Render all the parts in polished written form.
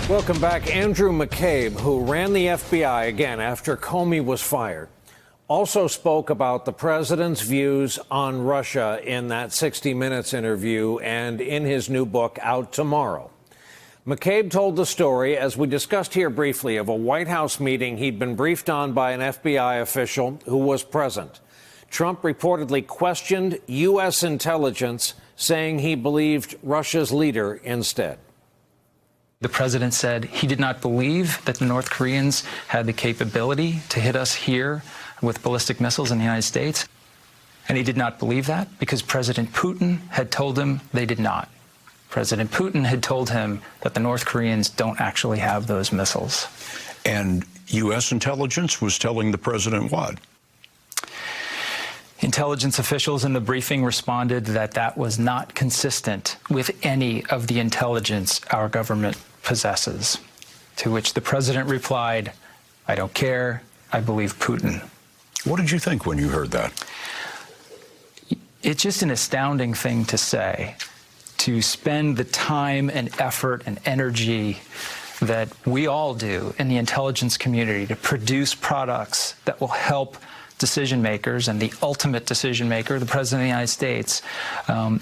Welcome back. Andrew McCabe, who ran the FBI again after Comey was fired, also spoke about the president's views on Russia in that 60 Minutes interview and in his new book out tomorrow. McCabe told the story, as we discussed here briefly, of a White House meeting he'd been briefed on by an FBI official who was present. Trump reportedly questioned U.S. intelligence, saying he believed Russia's leader instead. The president said he did not believe that the North Koreans had the capability to hit us here with ballistic missiles in the United States. And he did not believe that because President Putin had told him they did not. President Putin had told him that the North Koreans don't actually have those missiles. And U.S. intelligence was telling the president what? Intelligence officials in the briefing responded that that was not consistent with any of the intelligence our government possesses, to which the president replied, "I don't care, I believe Putin." What did you think when you heard that? It's just an astounding thing to say, to spend the time and effort and energy that we all do in the intelligence community to produce products that will help decision makers and the ultimate decision maker, the President of the United States,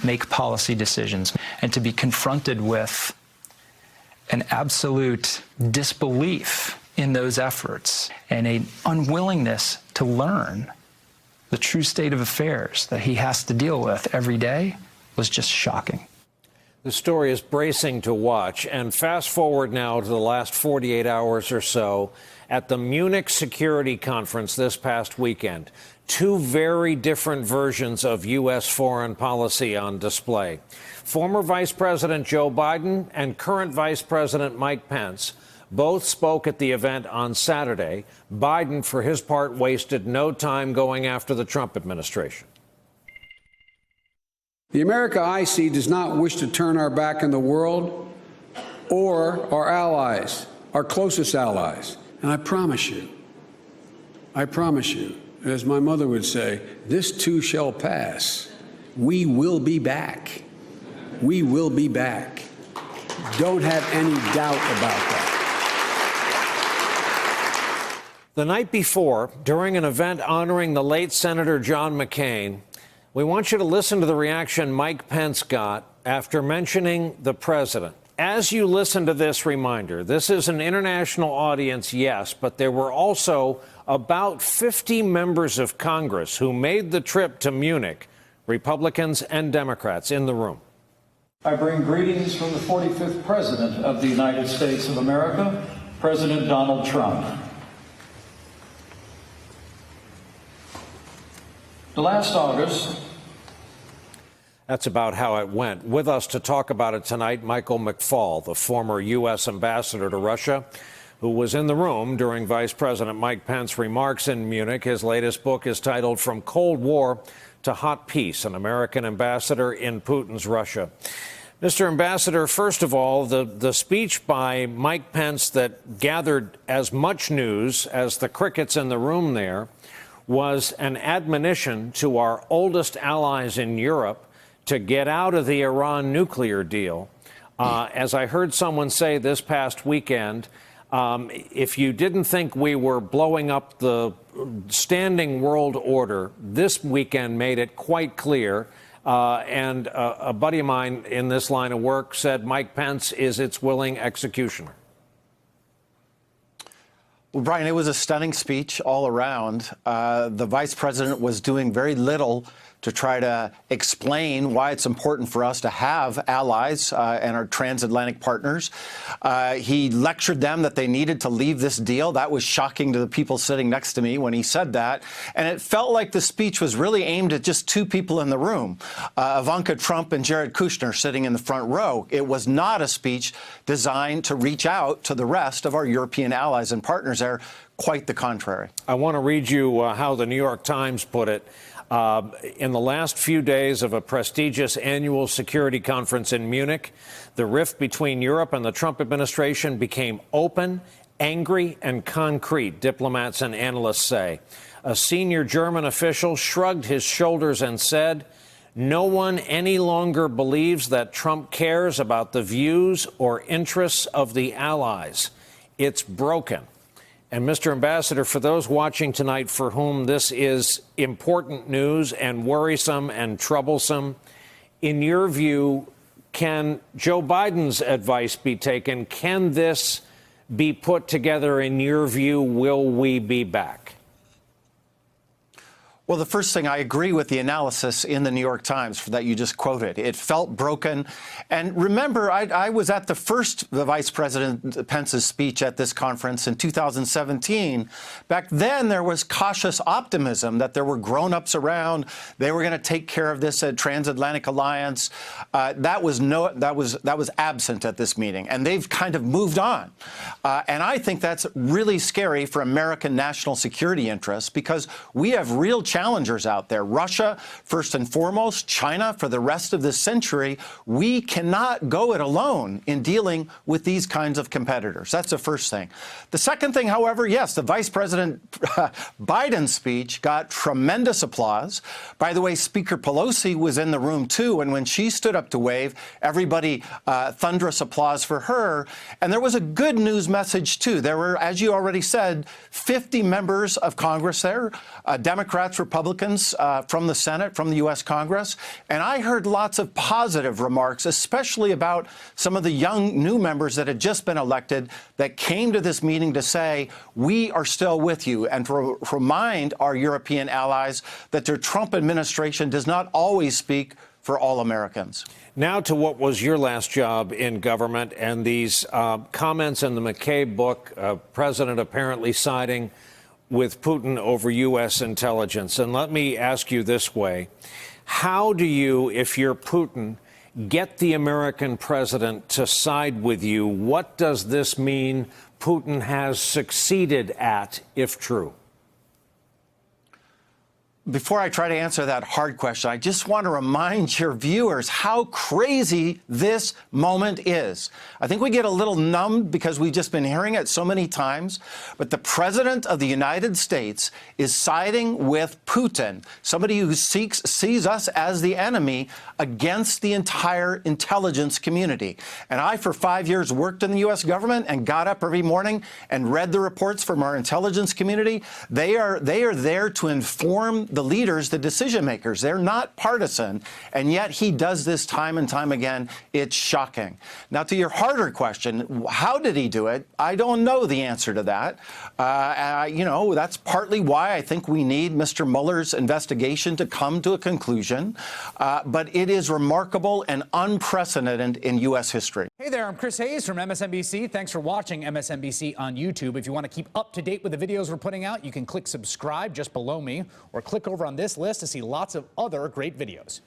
make policy decisions, and to be confronted with an absolute disbelief in those efforts and an unwillingness to learn the true state of affairs that he has to deal with every day was just shocking. The story is bracing to watch. And fast forward now to the last 48 hours or so at the Munich Security Conference this past weekend. Two very different versions of U.S. foreign policy on display. Former Vice President Joe Biden and current Vice President Mike Pence both spoke at the event on Saturday. Biden, for his part, wasted no time going after the Trump administration. The America I see does not wish to turn our back on the world or our allies, our closest allies. And I promise you, as my mother would say, this too shall pass. We will be back. We will be back. Don't have any doubt about that. The night before, during an event honoring the late Senator John McCain, we want you to listen to the reaction Mike Pence got after mentioning the president. As you listen to this reminder, this is an international audience, yes, but there were also about 50 members of Congress who made the trip to Munich, Republicans and Democrats in the room. I bring greetings from the 45th President of the United States of America, President Donald Trump. Last August. That's about how it went. With us to talk about it tonight, Michael McFaul, the former U.S. ambassador to Russia, who was in the room during Vice President Mike Pence's remarks in Munich. His latest book is titled From Cold War to Hot Peace, an American ambassador in Putin's Russia. Mr. Ambassador, first of all, the speech by Mike Pence that gathered as much news as the crickets in the room there was an admonition to our oldest allies in Europe to get out of the Iran nuclear deal. As I heard someone say this past weekend, if you didn't think we were blowing up the standing world order, this weekend made it quite clear. And a buddy of mine in this line of work said Mike Pence is its willing executioner. Well, Brian, it was a stunning speech all around. The vice president was doing very little to try to explain why it's important for us to have allies and our transatlantic partners. He lectured them that they needed to leave this deal. That was shocking to the people sitting next to me when he said that. And it felt like the speech was really aimed at just two people in the room, Ivanka Trump and Jared Kushner sitting in the front row. It was not a speech designed to reach out to the rest of our European allies and partners there. Quite the contrary. I want to read you how the New York Times put it. In the last few days of a prestigious annual security conference in Munich, the rift between Europe and the Trump administration became open, angry, and concrete, diplomats and analysts say. A senior German official shrugged his shoulders and said, No one any longer believes that Trump cares about the views or interests of the allies. It's broken. And Mr. Ambassador, for those watching tonight for whom this is important news and worrisome and troublesome, in your view, can Joe Biden's advice be taken? Can this be put together in your view? Will we be back? Well, the first thing, I agree with the analysis in the New York Times that you just quoted. It felt broken. And remember, I was at the Vice President Pence's speech at this conference in 2017. Back then, there was cautious optimism that there were grown-ups around. They were going to take care of this transatlantic alliance. That was absent at this meeting, and they've kind of moved on. And I think that's really scary for American national security interests, because we have real challengers out there. Russia, first and foremost, China for the rest of this century. We cannot go it alone in dealing with these kinds of competitors. That's the first thing. The second thing, however, yes, the Vice President Biden's speech got tremendous applause. By the way, Speaker Pelosi was in the room too, and when she stood up to wave, everybody thunderous applause for her. And there was a good news message too. There were, as you already said, 50 members of Congress there, Democrats, Republicans from the Senate, from the U.S. Congress. And I heard lots of positive remarks, especially about some of the young new members that had just been elected that came to this meeting to say, we are still with you, and to remind our European allies that the Trump administration does not always speak for all Americans. Now to what was your last job in government and these comments in the McCabe book, President apparently siding with Putin over U.S. intelligence. And let me ask you this way. How do you, if you're Putin, get the American president to side with you? What does this mean Putin has succeeded at, if true? Before I try to answer that hard question, I just want to remind your viewers how crazy this moment is. I think we get a little numbed because we've just been hearing it so many times, but the President of the United States is siding with Putin, somebody who sees us as the enemy, against the entire intelligence community. And I, for 5 years, worked in the U.S. government and got up every morning and read the reports from our intelligence community. They are there to inform the leaders, the decision makers. They're not partisan, and yet he does this time and time again. It's shocking. Now, to your harder question, how did he do it? I don't know the answer to that. That's partly why I think we need Mr. Mueller's investigation to come to a conclusion. But it is remarkable and unprecedented in U.S. history. Hey there, I'm Chris Hayes from MSNBC. Thanks for watching MSNBC on YouTube. If you want to keep up to date with the videos we're putting out, you can click subscribe just below me, or click over on this list to see lots of other great videos.